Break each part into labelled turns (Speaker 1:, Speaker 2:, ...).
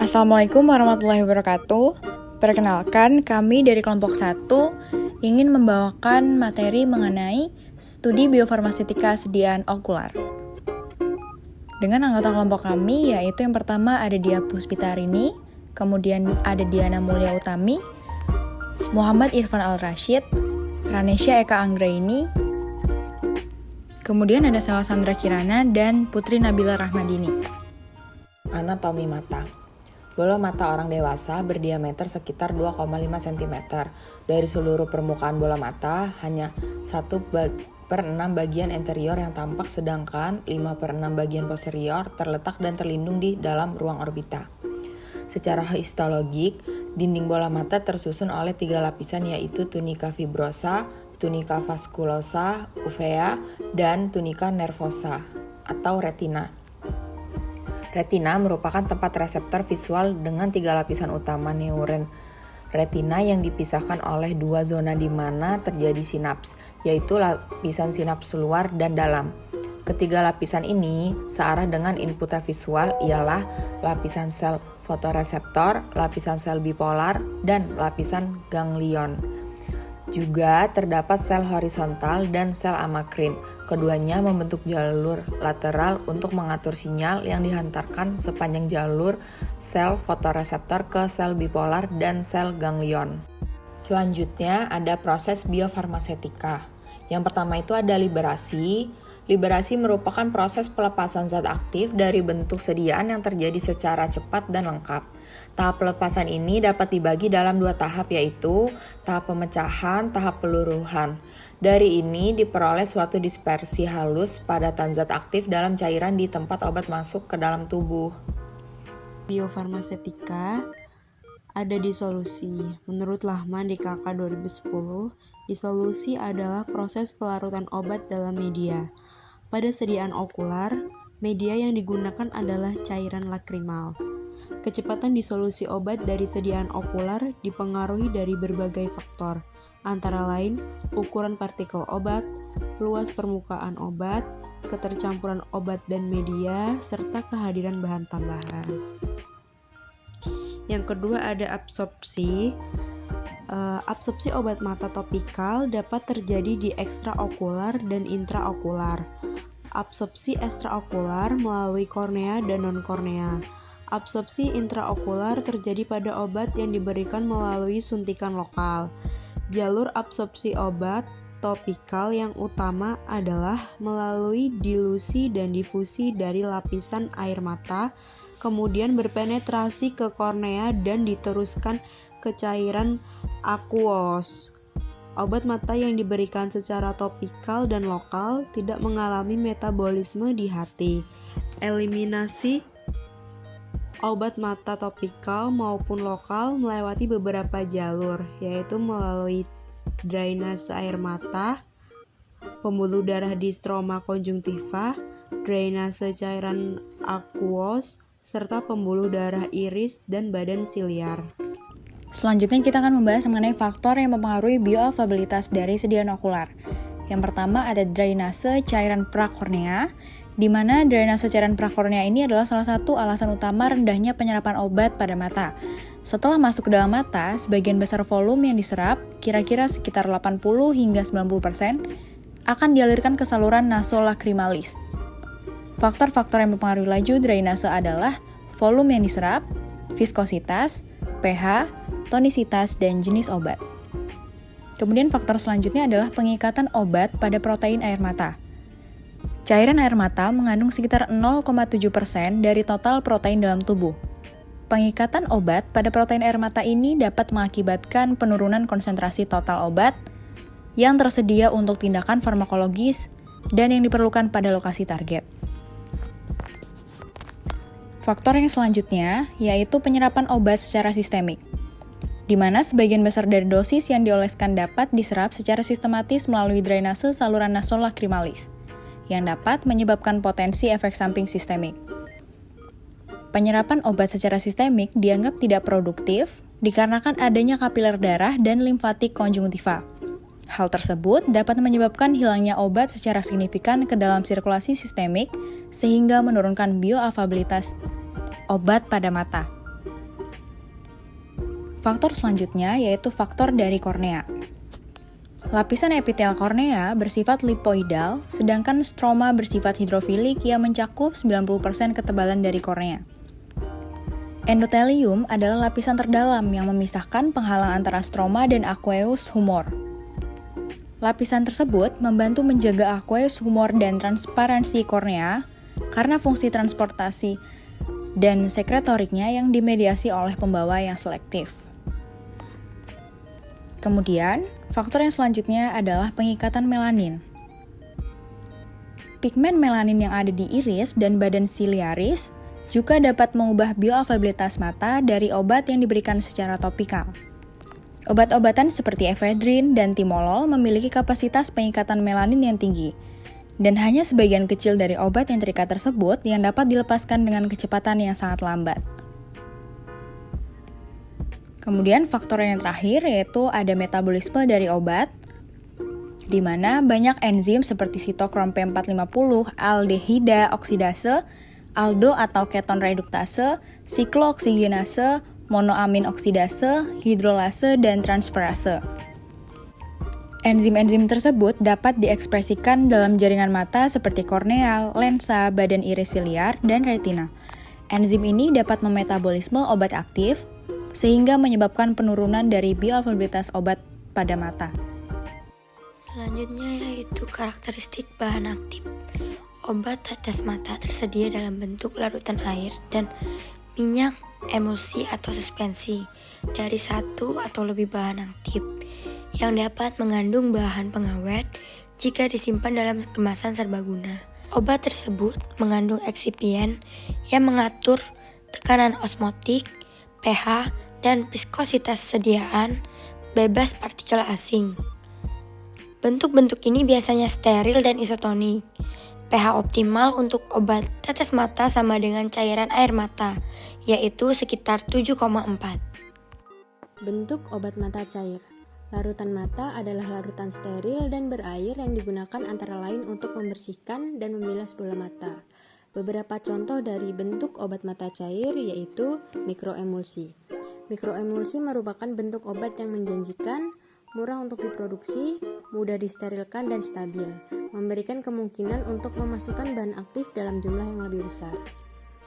Speaker 1: Assalamualaikum warahmatullahi wabarakatuh. Perkenalkan, kami dari kelompok 1 ingin membawakan materi mengenai studi biofarmaseutika sediaan okular. Dengan anggota kelompok kami, yaitu yang pertama ada Dia Puspitarini, kemudian ada Diana Mulia Utami, Muhammad Irfan Al-Rashid, Ranesya Eka Anggraini, kemudian ada Sela Sandra Kirana, dan Putri Nabila Rahmadini.
Speaker 2: Anatomi mata. Bola mata orang dewasa berdiameter sekitar 2,5 cm. Dari seluruh permukaan bola mata, hanya 1/6 bagian interior yang tampak, sedangkan 5/6 bagian posterior terletak dan terlindung di dalam ruang orbita. Secara histologik, dinding bola mata tersusun oleh 3 lapisan, yaitu tunika fibrosa, tunika vasculosa, uvea, dan tunika nervosa atau retina. Retina merupakan tempat reseptor visual dengan 3 lapisan utama neuron retina yang dipisahkan oleh 2 zona di mana terjadi sinaps, yaitu lapisan sinaps luar dan dalam. Ketiga lapisan ini searah dengan input visual ialah lapisan sel fotoreseptor, lapisan sel bipolar, dan lapisan ganglion. Juga terdapat sel horizontal dan sel amakrin. Keduanya membentuk jalur lateral untuk mengatur sinyal yang dihantarkan sepanjang jalur sel fotoreseptor ke sel bipolar dan sel ganglion. Selanjutnya ada proses biofarmaseutika. Yang pertama itu ada liberasi. Liberasi merupakan proses pelepasan zat aktif dari bentuk sediaan yang terjadi secara cepat dan lengkap. Tahap pelepasan ini dapat dibagi dalam 2 tahap, yaitu tahap pemecahan, tahap peluruhan. Dari ini diperoleh suatu dispersi halus padatan zat aktif dalam cairan di tempat obat masuk ke dalam tubuh.
Speaker 3: Biofarmaseutika ada disolusi. Menurut Lahman di KK 2010, disolusi adalah proses pelarutan obat dalam media. Pada sediaan okular, media yang digunakan adalah cairan lakrimal. Kecepatan disolusi obat dari sediaan okular dipengaruhi dari berbagai faktor, antara lain ukuran partikel obat, luas permukaan obat, ketercampuran obat dan media, serta kehadiran bahan tambahan. Yang kedua ada absorpsi. Absorpsi obat mata topikal dapat terjadi di ekstraokular dan intraokular. Absorpsi ekstraokular melalui kornea dan non-kornea. Absorpsi intraokular terjadi pada obat yang diberikan melalui suntikan lokal. Jalur absorpsi obat topikal yang utama adalah melalui dilusi dan difusi dari lapisan air mata, kemudian berpenetrasi ke kornea dan diteruskan ke cairan akuos. Obat mata yang diberikan secara topikal dan lokal tidak mengalami metabolisme di hati. Eliminasi obat mata topikal maupun lokal melewati beberapa jalur, yaitu melalui drainase air mata, pembuluh darah di stroma konjungtiva, drainase cairan akuos, serta pembuluh darah iris dan badan siliar.
Speaker 1: Selanjutnya kita akan membahas mengenai faktor yang mempengaruhi bioavailabilitas dari sediaan okular. Yang pertama ada drainase cairan prakornea, di mana drainase cairan prakornea ini adalah salah satu alasan utama rendahnya penyerapan obat pada mata. Setelah masuk ke dalam mata, sebagian besar volume yang diserap, kira-kira sekitar 80 hingga 90%, akan dialirkan ke saluran nasolacrimalis. Faktor-faktor yang mempengaruhi laju drainase adalah volume yang diserap, viskositas, pH, tonisitas, dan jenis obat. Kemudian faktor selanjutnya adalah pengikatan obat pada protein air mata. Cairan air mata mengandung sekitar 0,7% dari total protein dalam tubuh. Pengikatan obat pada protein air mata ini dapat mengakibatkan penurunan konsentrasi total obat yang tersedia untuk tindakan farmakologis dan yang diperlukan pada lokasi target. Faktor yang selanjutnya yaitu penyerapan obat secara sistemik, di mana sebagian besar dari dosis yang dioleskan dapat diserap secara sistematis melalui drainase saluran nasolacrimalis, yang dapat menyebabkan potensi efek samping sistemik. Penyerapan obat secara sistemik dianggap tidak produktif dikarenakan adanya kapiler darah dan limfatik konjungtiva. Hal tersebut dapat menyebabkan hilangnya obat secara signifikan ke dalam sirkulasi sistemik sehingga menurunkan bioavailabilitas obat pada mata. Faktor selanjutnya yaitu faktor dari kornea. Lapisan epitel kornea bersifat lipoidal, sedangkan stroma bersifat hidrofilik yang mencakup 90% ketebalan dari kornea. Endotelium adalah lapisan terdalam yang memisahkan penghalang antara stroma dan aqueous humor. Lapisan tersebut membantu menjaga aqueous humor dan transparansi kornea karena fungsi transportasi dan sekretoriknya yang dimediasi oleh pembawa yang selektif. Kemudian, faktor yang selanjutnya adalah pengikatan melanin. Pigmen melanin yang ada di iris dan badan siliaris juga dapat mengubah bioavailabilitas mata dari obat yang diberikan secara topikal. Obat-obatan seperti efedrin dan timolol memiliki kapasitas pengikatan melanin yang tinggi, dan hanya sebagian kecil dari obat yang terikat tersebut yang dapat dilepaskan dengan kecepatan yang sangat lambat. Kemudian faktor yang terakhir yaitu ada metabolisme dari obat, di mana banyak enzim seperti sitokrom P450, aldehida oksidase, aldo atau keton reduktase, siklooksigenase, monoamin oksidase, hidrolase, dan transferase. Enzim-enzim tersebut dapat diekspresikan dalam jaringan mata seperti korneal, lensa, badan iris siliar, dan retina. Enzim ini dapat memetabolisme obat aktif, sehingga menyebabkan penurunan dari bioavailabilitas obat pada mata.
Speaker 4: Selanjutnya yaitu karakteristik bahan aktif. Obat tetes mata tersedia dalam bentuk larutan air dan minyak, emulsi atau suspensi dari satu atau lebih bahan aktif yang dapat mengandung bahan pengawet jika disimpan dalam kemasan serbaguna. Obat tersebut mengandung eksipien yang mengatur tekanan osmotik, pH, dan viskositas sediaan bebas partikel asing. Bentuk-bentuk ini biasanya steril dan isotonik. pH optimal untuk obat tetes mata sama dengan cairan air mata, yaitu sekitar 7,4.
Speaker 5: Bentuk obat mata cair. Larutan mata adalah larutan steril dan berair yang digunakan antara lain untuk membersihkan dan membilas bola mata. Beberapa contoh dari bentuk obat mata cair yaitu mikroemulsi. Mikroemulsi merupakan bentuk obat yang menjanjikan, murah untuk diproduksi, mudah disterilkan dan stabil, memberikan kemungkinan untuk memasukkan bahan aktif dalam jumlah yang lebih besar.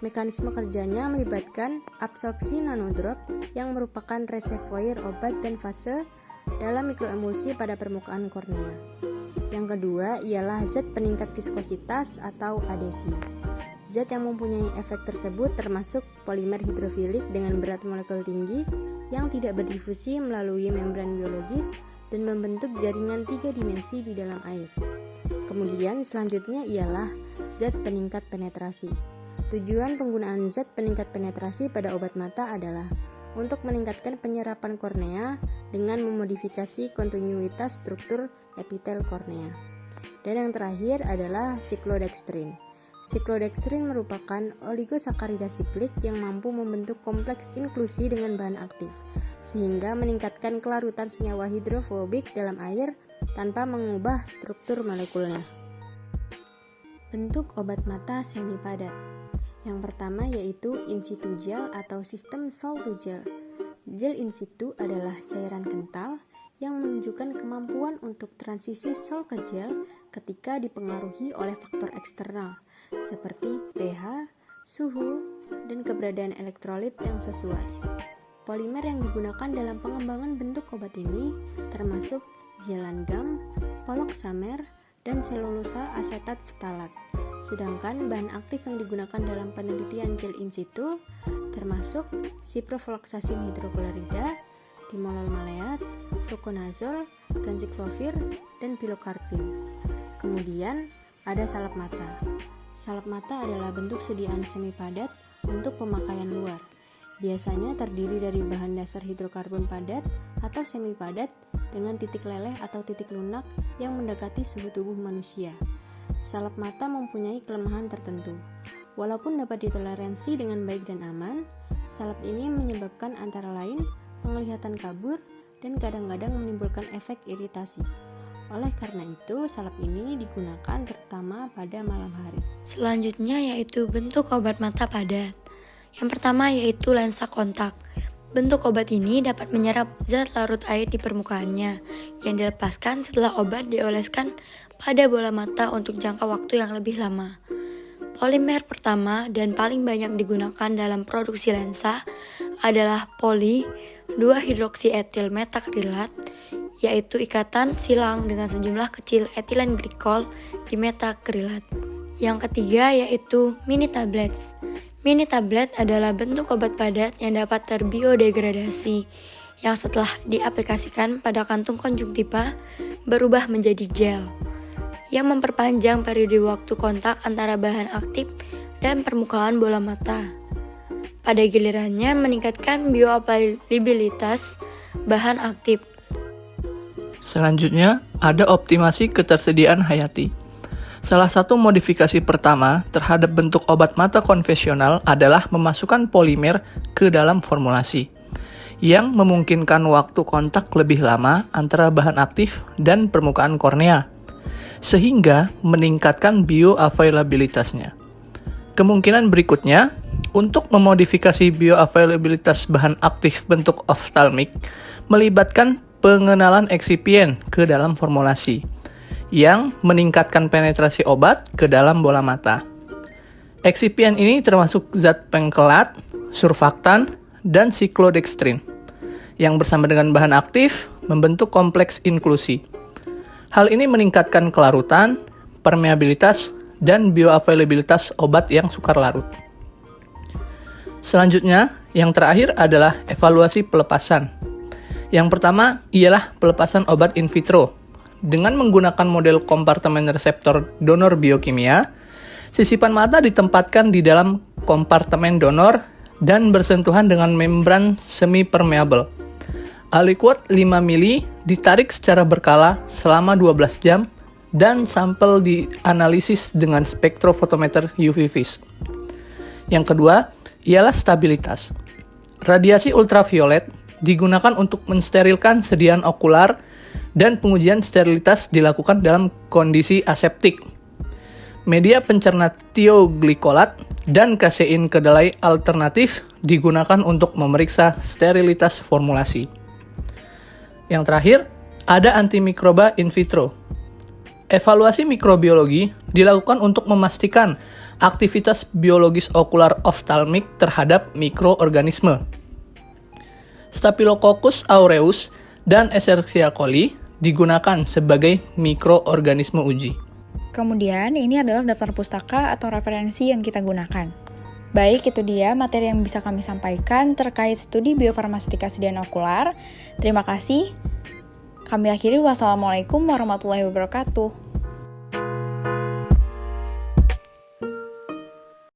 Speaker 5: Mekanisme kerjanya melibatkan absorpsi nanodrop yang merupakan reservoir obat dan fase dalam mikroemulsi pada permukaan kornea. Yang kedua ialah zat peningkat viskositas atau adesi. Zat yang mempunyai efek tersebut termasuk polimer hidrofilik dengan berat molekul tinggi yang tidak berdifusi melalui membran biologis dan membentuk jaringan 3 dimensi di dalam air. Kemudian selanjutnya ialah zat peningkat penetrasi. Tujuan penggunaan zat peningkat penetrasi pada obat mata adalah untuk meningkatkan penyerapan kornea dengan memodifikasi kontinuitas struktur epitel kornea. Dan yang terakhir adalah siklodextrin. Siklodextrin merupakan oligosakarida siklik yang mampu membentuk kompleks inklusi dengan bahan aktif, sehingga meningkatkan kelarutan senyawa hidrofobik dalam air tanpa mengubah struktur molekulnya. Bentuk obat mata semi padat. Yang pertama yaitu in situ gel atau sistem sol to gel. Gel in situ adalah cairan kental yang menunjukkan kemampuan untuk transisi sol ke gel ketika dipengaruhi oleh faktor eksternal seperti pH, suhu, dan keberadaan elektrolit yang sesuai. Polimer yang digunakan dalam pengembangan bentuk obat ini termasuk gelan gam, poloksamer, dan selulosa asetat ftalat. Sedangkan bahan aktif yang digunakan dalam penelitian gel in situ termasuk ciprofloxacin hidroklorida, timolol maleat, fluconazole, ganciclovir, dan pilocarpin. Kemudian ada salep mata. Salep mata adalah bentuk sediaan semi padat untuk pemakaian luar. Biasanya terdiri dari bahan dasar hidrokarbon padat atau semi padat dengan titik leleh atau titik lunak yang mendekati suhu tubuh manusia. Salep mata mempunyai kelemahan tertentu. Walaupun dapat ditoleransi dengan baik dan aman, salep ini menyebabkan antara lain penglihatan kabur dan kadang-kadang menimbulkan efek iritasi. Oleh karena itu, salep ini digunakan terutama pada malam hari.
Speaker 4: Selanjutnya yaitu bentuk obat mata padat. Yang pertama yaitu lensa kontak. Bentuk obat ini dapat menyerap zat larut air di permukaannya yang dilepaskan setelah obat dioleskan pada bola mata untuk jangka waktu yang lebih lama. Polimer pertama dan paling banyak digunakan dalam produksi lensa adalah poli 2-hidroksietil metakrilat, yaitu ikatan silang dengan sejumlah kecil etilen glikol di metakrilat. Yang ketiga yaitu mini tablets. Mini tablet adalah bentuk obat padat yang dapat terbiodegradasi, yang setelah diaplikasikan pada kantung konjungtiva berubah menjadi gel, yang memperpanjang periode waktu kontak antara bahan aktif dan permukaan bola mata. Pada gilirannya meningkatkan bioavailabilitas bahan aktif.
Speaker 6: Selanjutnya, ada optimasi ketersediaan hayati. Salah satu modifikasi pertama terhadap bentuk obat mata konvensional adalah memasukkan polimer ke dalam formulasi, yang memungkinkan waktu kontak lebih lama antara bahan aktif dan permukaan kornea, sehingga meningkatkan bioavailabilitasnya. Kemungkinan berikutnya, untuk memodifikasi bioavailabilitas bahan aktif bentuk oftalmik, melibatkan pengenalan eksipien ke dalam formulasi, yang meningkatkan penetrasi obat ke dalam bola mata. Eksipien ini termasuk zat pengkelat, surfaktan, dan siklodextrin, yang bersama dengan bahan aktif membentuk kompleks inklusi. Hal ini meningkatkan kelarutan, permeabilitas, dan bioavailabilitas obat yang sukar larut. Selanjutnya, yang terakhir adalah evaluasi pelepasan. Yang pertama ialah pelepasan obat in vitro. Dengan menggunakan model kompartemen reseptor donor biokimia, sisipan mata ditempatkan di dalam kompartemen donor dan bersentuhan dengan membran semi-permeable. Aliquot 5 mili ditarik secara berkala selama 12 jam dan sampel dianalisis dengan spektrofotometer UV vis. Yang kedua ialah stabilitas. Radiasi ultraviolet digunakan untuk mensterilkan sediaan okular dan pengujian sterilitas dilakukan dalam kondisi aseptik. Media pencerna tioglikolat dan kasein kedelai alternatif digunakan untuk memeriksa sterilitas formulasi. Yang terakhir, ada antimikroba in vitro. Evaluasi mikrobiologi dilakukan untuk memastikan aktivitas biologis okular oftalmik terhadap mikroorganisme. Staphylococcus aureus dan Escherichia coli digunakan sebagai mikroorganisme uji.
Speaker 1: Kemudian, ini adalah daftar pustaka atau referensi yang kita gunakan. Baik, itu dia materi yang bisa kami sampaikan terkait studi biofarmaseutika sediaan okular. Terima kasih. Kami akhiri, wassalamualaikum warahmatullahi wabarakatuh.